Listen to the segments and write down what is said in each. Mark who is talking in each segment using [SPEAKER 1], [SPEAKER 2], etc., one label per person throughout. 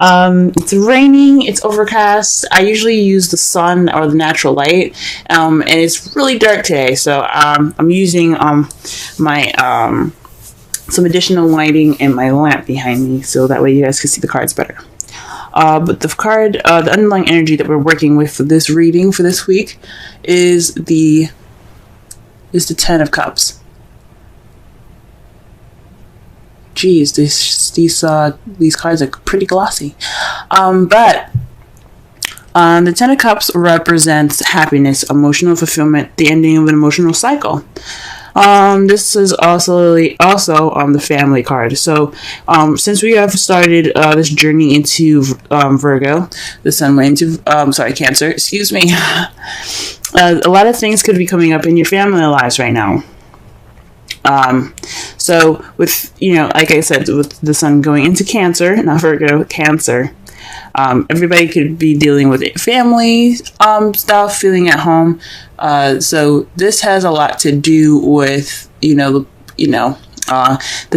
[SPEAKER 1] It's raining, it's overcast. I usually use the sun or the natural light, and it's really dark today, so I'm using my some additional lighting in my lamp behind me, so that way you guys can see the cards better. But the underlying energy that we're working with for this reading for this week is the Ten of Cups. Geez, these cards are pretty glossy. But the Ten of Cups represents happiness, emotional fulfillment, the ending of an emotional cycle. This is also the family card. So, since we have started this journey into Virgo, the sun went into Cancer. Excuse me. A lot of things could be coming up in your family lives right now. So with, like I said, with the sun going into Cancer, not Virgo, Cancer, everybody could be dealing with family stuff, feeling at home. So this has a lot to do with the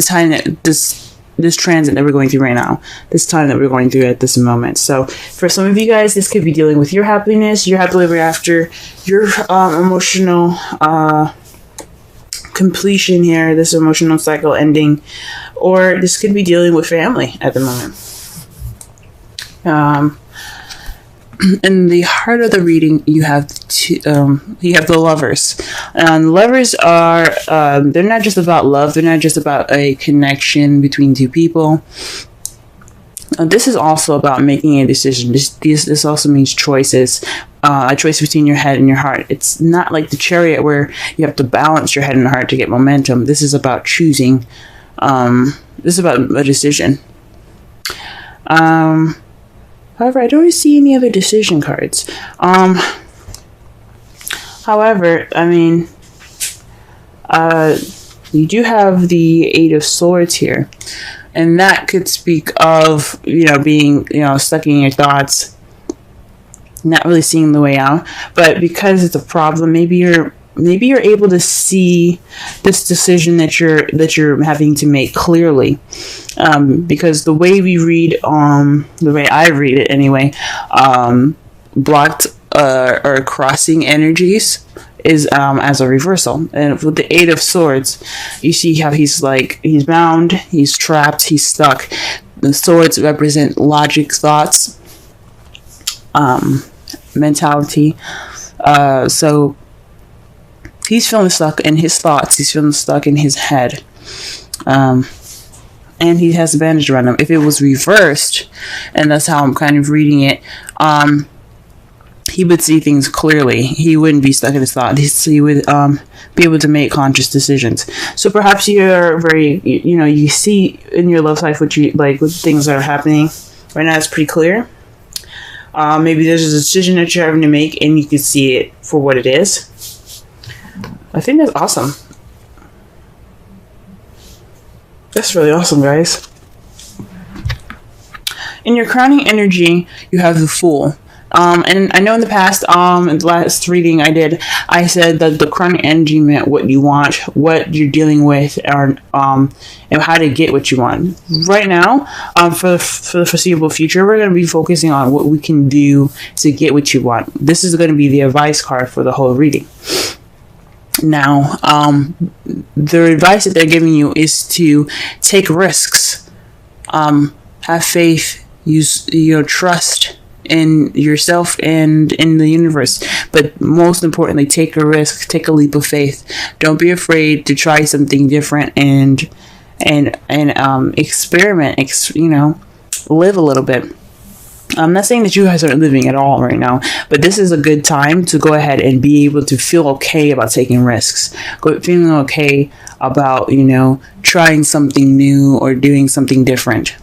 [SPEAKER 1] time that this transit that we're going through right now, this time that we're going through at this moment. So for some of you guys, this could be dealing with your happiness, your happily ever after, your emotional completion here, this emotional cycle ending, or this could be dealing with family at the moment. In the heart of the reading, you have the Lovers. Lovers are they're not just about love. They're not just about a connection between two people. This is also about making a decision. This also means choices. A choice between your head and your heart. It's not like the Chariot where you have to balance your head and heart to get momentum. This is about choosing. This is about a decision. However, I don't see any other decision cards. However, I mean, you do have the Eight of Swords here, and that could speak of being stuck in your thoughts, not really seeing the way out. But because it's a problem, maybe you're able to see this decision that you're having to make clearly, because the way we read, the way I read it anyway, blocked or crossing energies is as a reversal. And with the Eight of Swords, you see how he's bound, he's trapped, he's stuck. The swords represent logic, thoughts, mentality. So he's feeling stuck in his thoughts. He's feeling stuck in his head. And he has a bandage around him. If it was reversed, and that's how I'm kind of reading it, he would see things clearly. He wouldn't be stuck in his thoughts. He would be able to make conscious decisions. So perhaps you're very, you see in your love life what things that are happening right now is pretty clear. Maybe there's a decision that you're having to make, and you can see it for what it is. I think that's awesome. That's really awesome, guys. In your crowning energy, you have the Fool. And I know in the past, in the last reading I did, I said that the crowning energy meant what you want, what you're dealing with, and how to get what you want. Right now, for the foreseeable future, we're going to be focusing on what we can do to get what you want. This is going to be the advice card for the whole reading. Now, the advice that they're giving you is to take risks, have faith, use trust in yourself and in the universe, but most importantly, take a risk, take a leap of faith. Don't be afraid to try something different and experiment. Live a little bit. I'm not saying that you guys aren't living at all right now, but this is a good time to go ahead and be able to feel okay about taking risks. Feeling okay about, trying something new or doing something different.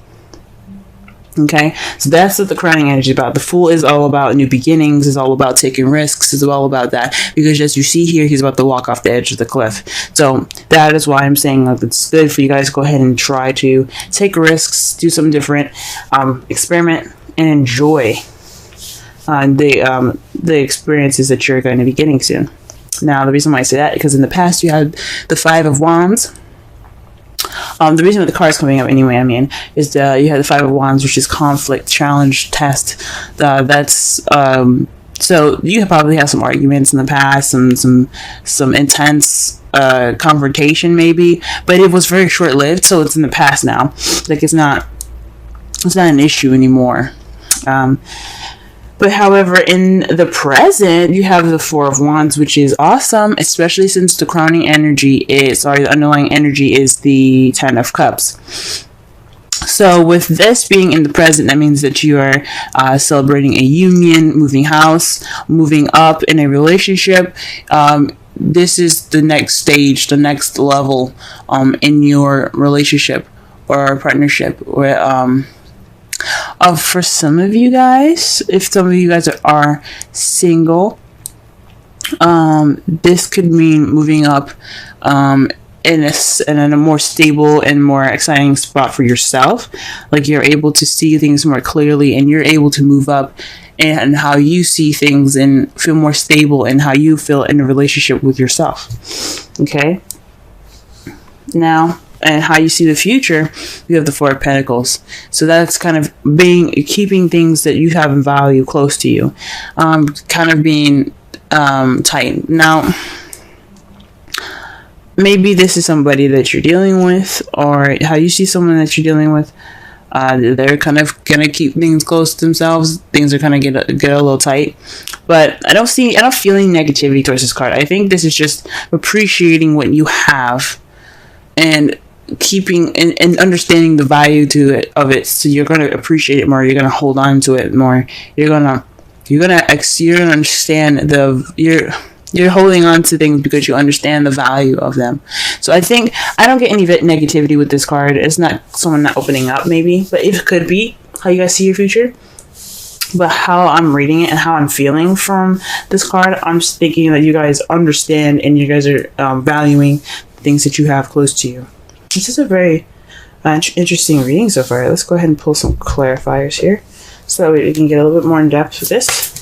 [SPEAKER 1] Okay, so that's what the crowning energy is about. The Fool is all about new beginnings, is all about taking risks, is all about that. Because as you see here, he's about to walk off the edge of the cliff. So that is why I'm saying it's good for you guys to go ahead and try to take risks, do something different, experiment, and enjoy the experiences that you're going to be getting soon. Now, the reason why I say that is because in the past you had the Five of Wands. The reason why the card is coming up anyway, I mean, is you have the Five of Wands, which is conflict, challenge, test. So you probably have some arguments in the past, some intense confrontation maybe, but it was very short lived, so it's in the past now. Like it's not an issue anymore. But however, in the present, you have the Four of Wands, which is awesome, especially since the crowning energy the underlying energy is the Ten of Cups. So with this being in the present, that means that you are celebrating a union, moving house, moving up in a relationship. This is the next stage, the next level in your relationship or partnership. For some of you guys, if some of you guys are single, this could mean moving up in a more stable and more exciting spot for yourself. Like you're able to see things more clearly, and you're able to move up and how you see things and feel more stable in how you feel in a relationship with yourself. Okay? Now, and how you see the future, you have the Four of Pentacles. So that's kind of keeping things that you have in value close to you, kind of being tight. Now, maybe this is somebody that you're dealing with, or how you see someone that you're dealing with. They're kind of gonna keep things close to themselves. Things are kind of get a little tight, but I don't feel any negativity towards this card. I think this is just appreciating what you have and keeping and understanding the value of it. So you're gonna appreciate it more. You're gonna hold on to it more. You're gonna understand you're holding on to things because you understand the value of them. So I don't get any negativity with this card. It's not someone not opening up maybe, but it could be how you guys see your future. But how I'm reading it and how I'm feeling from this card, I'm just thinking that you guys understand and you guys are valuing things that you have close to you. This is a very interesting reading so far. Let's go ahead and pull some clarifiers here so that we can get a little bit more in depth with this.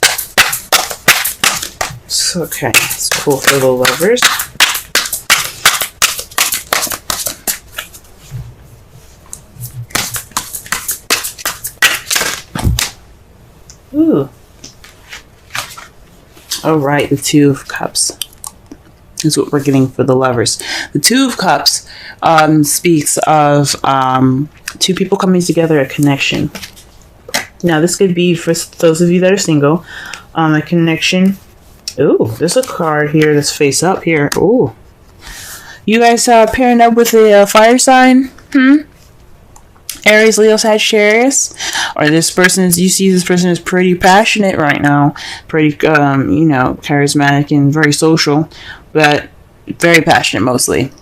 [SPEAKER 1] So, okay, let's pull for the Lovers. Ooh. Alright, the Two of Cups is what we're getting for the Lovers. The Two of Cups speaks of two people coming together, a connection. Now, this could be for those of you that are single, a connection. Ooh, there's a card here that's face up here. Ooh. You guys pairing up with a fire sign? Aries, Leo, Sagittarius? Or this person is pretty passionate right now. Pretty, charismatic and very social. But very passionate mostly.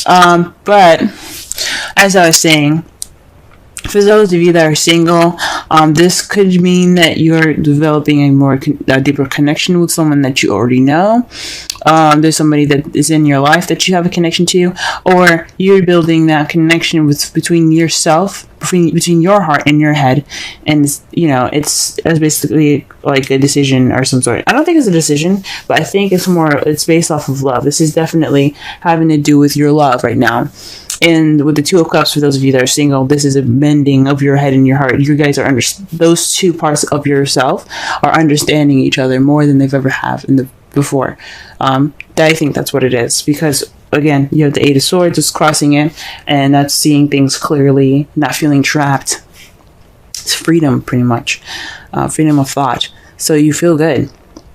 [SPEAKER 1] But, as I was saying, for those of you that are single, this could mean that you're developing a deeper connection with someone that you already know. There's somebody that is in your life that you have a connection to, or you're building that connection between yourself, between your heart and your head, and it's basically like a decision or some sort. I don't think it's a decision, but I think it's based off of love. This is definitely having to do with your love right now. And with the Two of Cups, for those of you that are single, this is a mending of your head and your heart. You guys are those two parts of yourself are understanding each other more than they've ever have before. I think that's what it is, because again, you have the Eight of Swords, just crossing it, and that's seeing things clearly, not feeling trapped. It's freedom, pretty much, freedom of thought. So you feel good.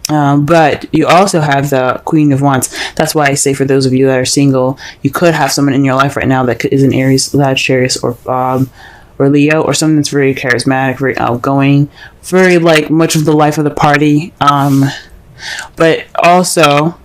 [SPEAKER 1] But you also have the Queen of Wands. That's why I say for those of you that are single, you could have someone in your life right now that is an Aries, Sagittarius, or Leo, or someone that's very charismatic, very outgoing, very much of the life of the party. But also,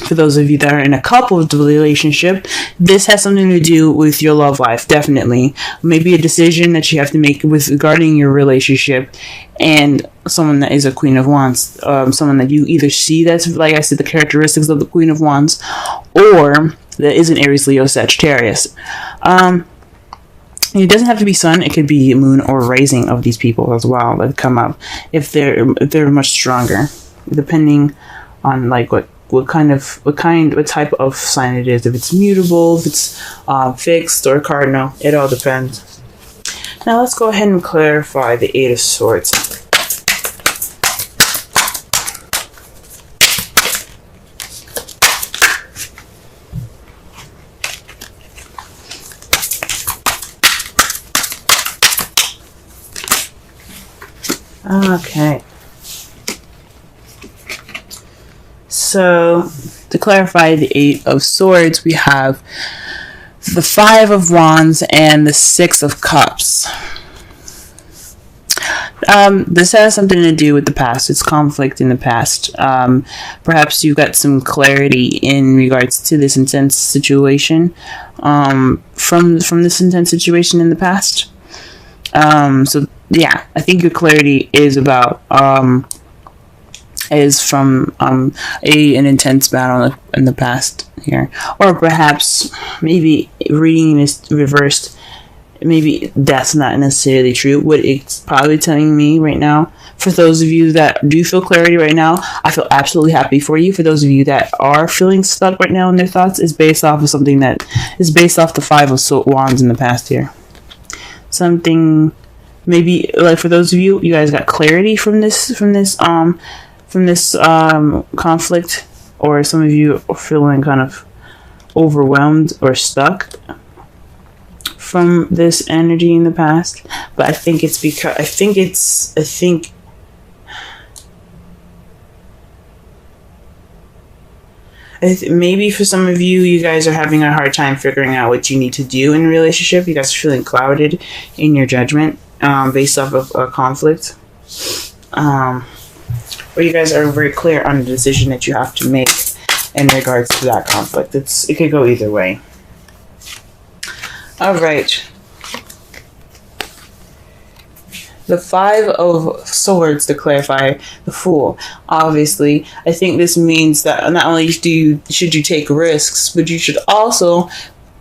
[SPEAKER 1] for those of you that are in a couples relationship, this has something to do with your love life, definitely. Maybe a decision that you have to make regarding your relationship, and someone that is a Queen of Wands, someone that you either see that's, like I said, the characteristics of the Queen of Wands, or that is an Aries, Leo, Sagittarius. It doesn't have to be sun, it could be moon or rising of these people as well that come up if they're much stronger, depending on what what type of sign it is. If it's mutable, if it's fixed or cardinal, it all depends. Now let's go ahead and clarify the Eight of Swords. Okay. So, to clarify the Eight of Swords, we have the Five of Wands and the Six of Cups. This has something to do with the past. It's conflict in the past. Perhaps you got some clarity in regards to this intense situation from this intense situation in the past. So yeah, I think your clarity is about is from an intense battle in the past here, or perhaps maybe reading this reversed. Maybe that's not necessarily true. What it's probably telling me right now, for those of you that do feel clarity right now, I feel absolutely happy for you. For those of you that are feeling stuck right now in their thoughts, is based off of something that is based off the Five of Wands in the past here. Something, maybe, like, for those of you guys got clarity from this conflict, or some of you are feeling kind of overwhelmed or stuck from this energy in the past. But I think it's because maybe for some of you, you guys are having a hard time figuring out what you need to do in a relationship. You guys are feeling clouded in your judgment based off of a conflict. Or you guys are very clear on the decision that you have to make in regards to that conflict. It could go either way. All right. The Five of Swords, to clarify, the Fool. Obviously, I think this means that not only should you take risks, but you should also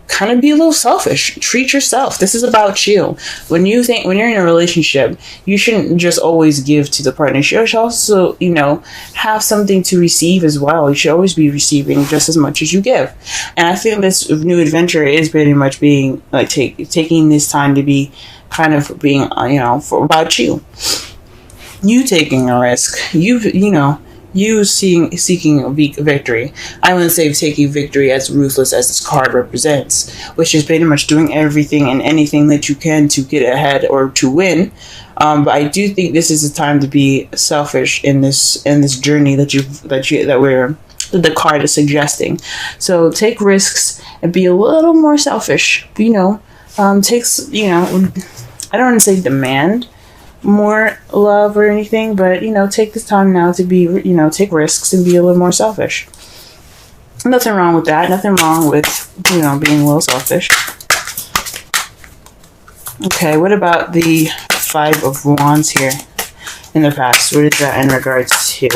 [SPEAKER 1] kind of be a little selfish. Treat yourself. This is about you. When you're in a relationship, you shouldn't just always give to the partner. You should also, have something to receive as well. You should always be receiving just as much as you give. And I think this new adventure is pretty much being like taking this time to be kind of being, about you. You taking a risk. You seeking victory. I wouldn't say taking victory as ruthless as this card represents, which is pretty much doing everything and anything that you can to get ahead or to win. But I do think this is a time to be selfish in this journey that the card is suggesting. So take risks and be a little more selfish. I don't want to say demand more love or anything, but take this time now to be, take risks and be a little more selfish. Nothing wrong with that. Nothing wrong with being a little selfish. Okay, what about the Five of Wands here in the past? What is that in regards to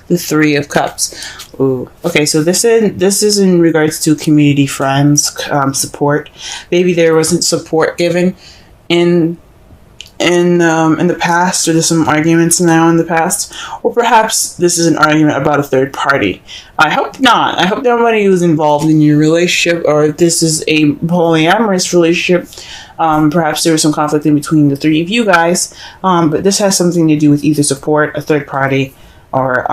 [SPEAKER 1] the Three of Cups? Ooh. Okay, so this is in regards to community, friends, support. Maybe there wasn't support given in the past, or there's some arguments now in the past, or perhaps this is an argument about a third party. I hope not. I hope nobody was involved in your relationship, or if this is a polyamorous relationship, perhaps there was some conflict in between the three of you guys, but this has something to do with either support, a third party, or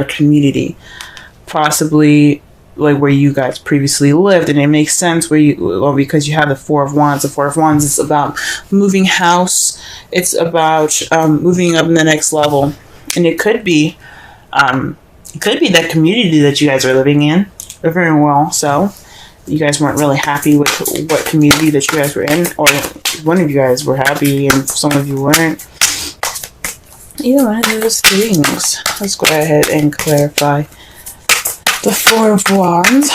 [SPEAKER 1] community, possibly like where you guys previously lived. And it makes sense because you have the Four of Wands. The Four of Wands is about moving house. It's about moving up in the next level, and it could be that community that you guys are living in. Very well, so you guys weren't really happy with what community that you guys were in, or one of you guys were happy and some of you weren't. Either one of those things. Let's go ahead and clarify the Four of Wands.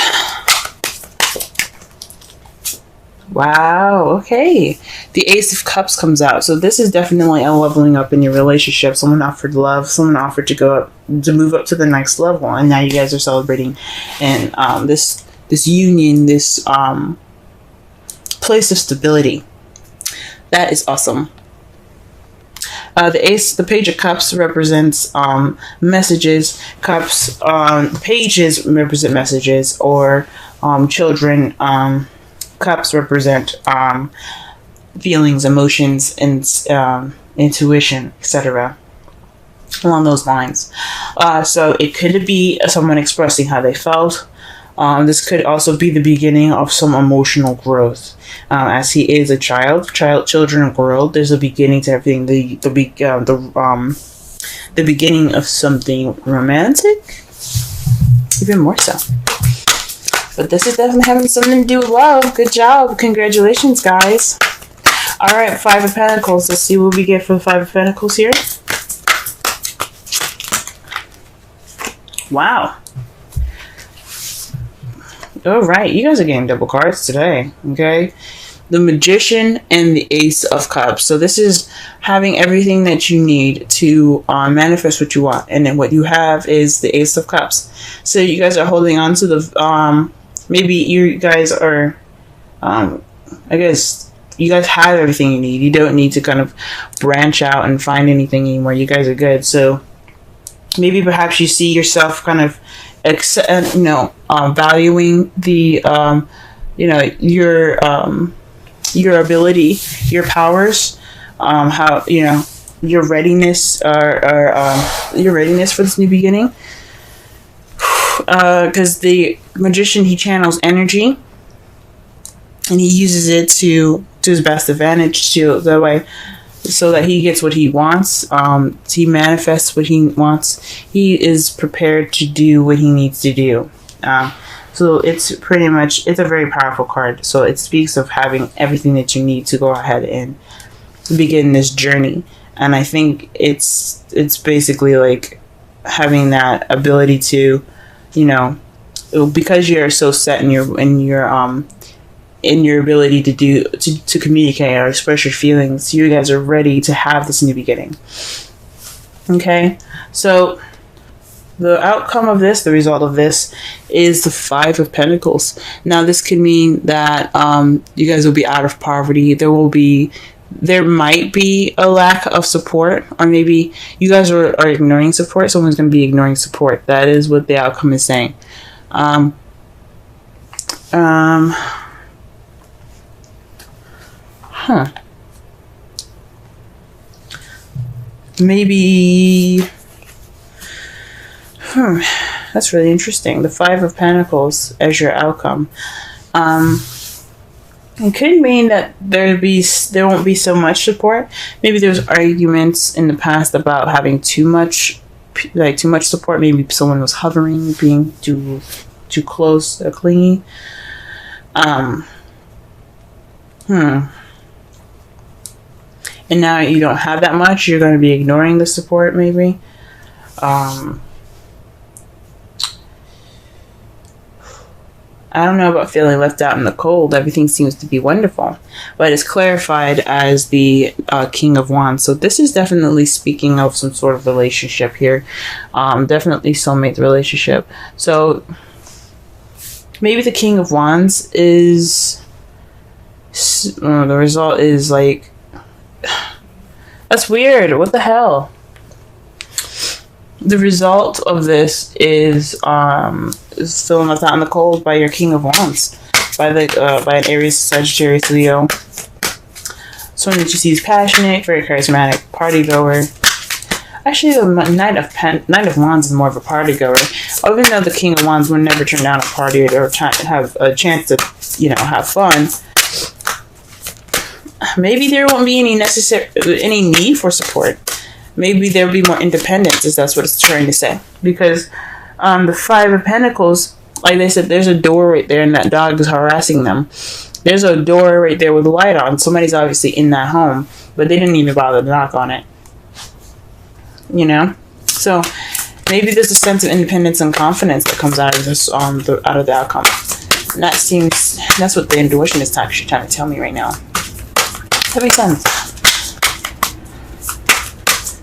[SPEAKER 1] Wow, okay. The Ace of Cups comes out. So this is definitely a leveling up in your relationship. Someone offered love. Someone offered to move up to the next level. And now you guys are celebrating. And this union, this place of stability. That is awesome. The Page of Cups represents messages. Cups, pages represent messages or children. Cups represent feelings, emotions, and intuition, etc. Along those lines. So it could be someone expressing how they felt. This could also be the beginning of some emotional growth. As he is a children grow. There's a beginning to everything. The beginning of something romantic, even more so. But this is definitely having something to do with love. Good job, congratulations, guys. All right, Five of Pentacles. Let's see what we get for the Five of Pentacles here. Wow. All right, you guys are getting double cards today, okay? The Magician and the Ace of Cups. So this is having everything that you need to manifest what you want. And then what you have is the Ace of Cups. So you guys are holding on to the... maybe you guys are... I guess you guys have everything you need. You don't need to kind of branch out and find anything anymore. You guys are good. So maybe perhaps you see yourself kind of... valuing the your ability, your powers, how your readiness your readiness for this new beginning, because the Magician, he channels energy and he uses it to his best advantage to the way so that he gets what he wants. He manifests what he wants. He is prepared to do what he needs to do. So it's pretty much, it's a very powerful card. So it speaks of having everything that you need to go ahead and begin this journey. And I think it's basically like having that ability to, because you're so set in your ability to communicate or express your feelings, you guys are ready to have this new beginning. Okay, so the outcome of this, the result of this, is the Five of Pentacles. Now this could mean that you guys will be out of poverty. There might be a lack of support, or maybe you guys are ignoring support. Someone's going to be ignoring support. That is what the outcome is saying. Maybe... That's really interesting. The Five of Pentacles as your outcome. It could mean that there won't be so much support. Maybe there's arguments in the past about having too much support. Maybe someone was hovering, being too close or clingy. And now you don't have that much. You're going to be ignoring the support, maybe. I don't know about feeling left out in the cold. Everything seems to be wonderful. But it's clarified as the King of Wands. So this is definitely speaking of some sort of relationship here. Definitely soulmate relationship. So maybe the King of Wands is... the result is like... That's weird. What the hell? The result of this is feeling left out in the cold by your King of Wands, by an Aries, Sagittarius, Leo. Someone that you see is passionate, very charismatic, party goer. Actually, the Knight of Wands is more of a party goer. Even though the King of Wands would never turn down a party or have a chance to, have fun. Maybe there won't be any need for support. Maybe there'll be more independence, if that's what it's trying to say. Because the Five of Pentacles, like they said, there's a door right there and that dog is harassing them. There's a door right there with a light on. Somebody's obviously in that home, but they didn't even bother to knock on it. So maybe there's a sense of independence and confidence that comes out of this, out of the outcome. And that's what the intuition is actually trying to tell me right now. That makes sense.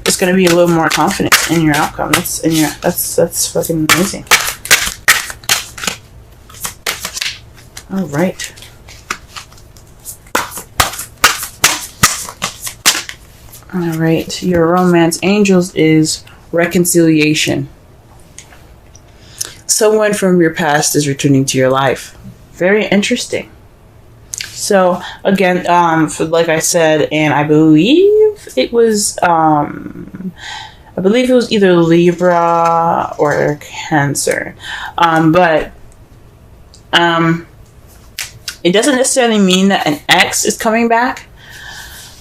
[SPEAKER 1] It's going to be a little more confident in your outcome. That's fucking amazing. All right. All right, your romance angels is reconciliation. Someone from your past is returning to your life. Very interesting. So again, like I said, and I believe it was either Libra or Cancer, but it doesn't necessarily mean that an ex is coming back.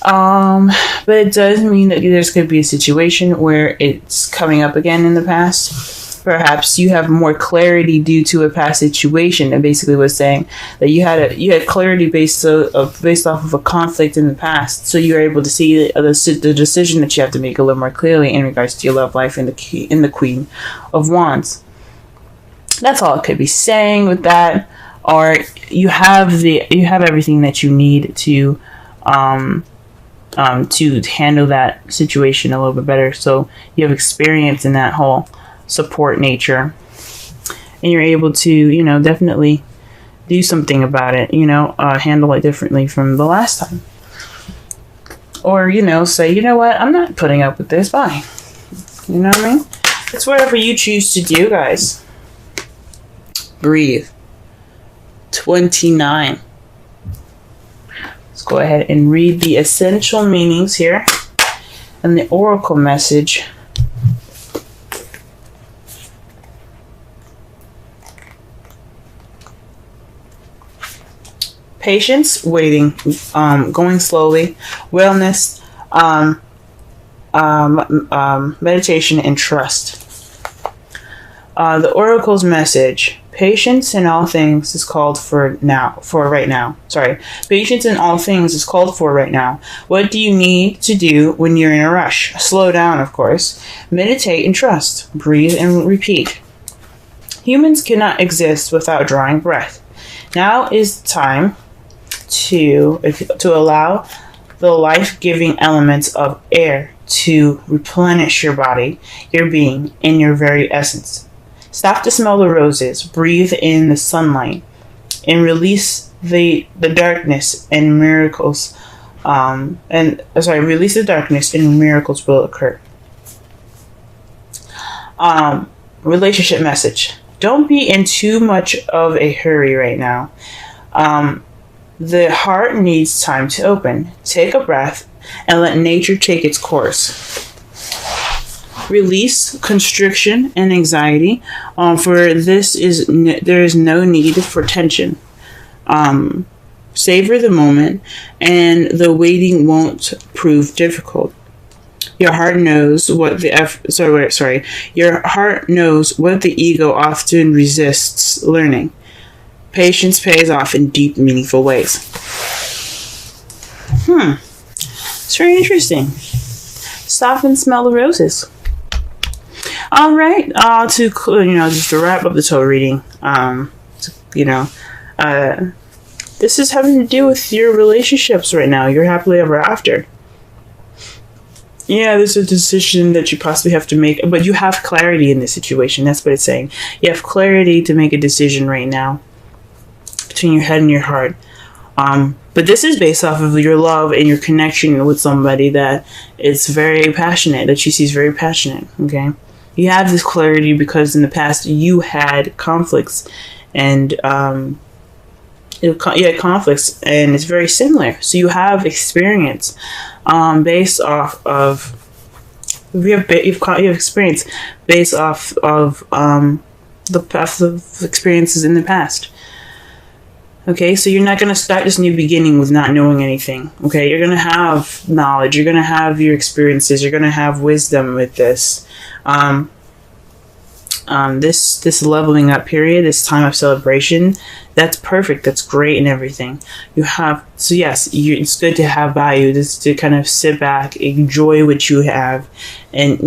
[SPEAKER 1] But it does mean that there's going to be a situation where it's coming up again in the past. Perhaps you have more clarity due to a past situation, and basically was saying that you had clarity based off of a conflict in the past, so you were able to see the decision that you have to make a little more clearly in regards to your love life in the Queen of Wands. That's all I could be saying with that. Or you have everything that you need to handle that situation a little bit better. So you have experience in that whole support nature, and you're able to, definitely do something about it, handle it differently from the last time. Or, say, you know what, I'm not putting up with this, bye. You know what I mean? It's whatever you choose to do, guys. Breathe. 29. Let's go ahead and read the essential meanings here and the oracle message. Patience, waiting, going slowly, wellness, meditation, and trust. The oracle's message: patience in all things is called for right now. Patience in all things is called for right now. What do you need to do when you're in a rush? Slow down, of course. Meditate and trust. Breathe and repeat. Humans cannot exist without drawing breath. Now is the time to allow the life-giving elements of air to replenish your body, your being, and your very essence. Stop to smell the roses, breathe in the sunlight, and release the darkness, and miracles. Release the darkness, and miracles will occur. Relationship message: don't be in too much of a hurry right now. The heart needs time to open. Take a breath and let nature take its course. Release constriction and anxiety. For this there is no need for tension. Savor the moment, and the waiting won't prove difficult. Your heart knows what Your heart knows what the ego often resists learning. Patience pays off in deep, meaningful ways. It's very interesting. Stop and smell the roses. All right. Just to wrap up the tarot reading. This is having to do with your relationships right now. You're happily ever after. Yeah, there's a decision that you possibly have to make, but you have clarity in this situation. That's what it's saying. You have clarity to make a decision right now between your head and your heart. But this is based off of your love and your connection with somebody that is very passionate, that she sees very passionate, okay? You have this clarity because in the past you had conflicts, and you had conflicts, and it's very similar. So you have experience based off of you have experience based off of the past of experiences in the past. Okay, so you're not going to start this new beginning with not knowing anything. Okay, you're going to have knowledge. You're going to have your experiences. You're going to have wisdom with this. This leveling up period, this time of celebration, that's perfect. That's great and everything. It's good to have value. Just to kind of sit back, enjoy what you have, and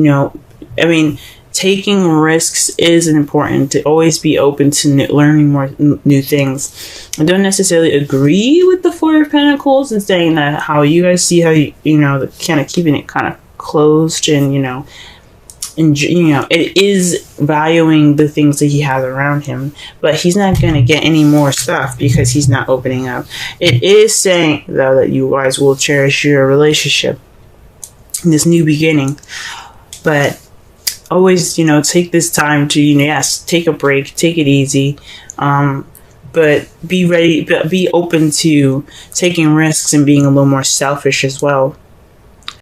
[SPEAKER 1] taking risks is important. To always be open to learning more new things. I don't necessarily agree with the Four of Pentacles and saying that how you guys see how the kind of keeping it kind of closed, and it is valuing the things that he has around him, but he's not going to get any more stuff because he's not opening up. It is saying though that you guys will cherish your relationship. this new beginning. But always, take this time to, yes, take a break, take it easy. But be ready, be open to taking risks and being a little more selfish as well.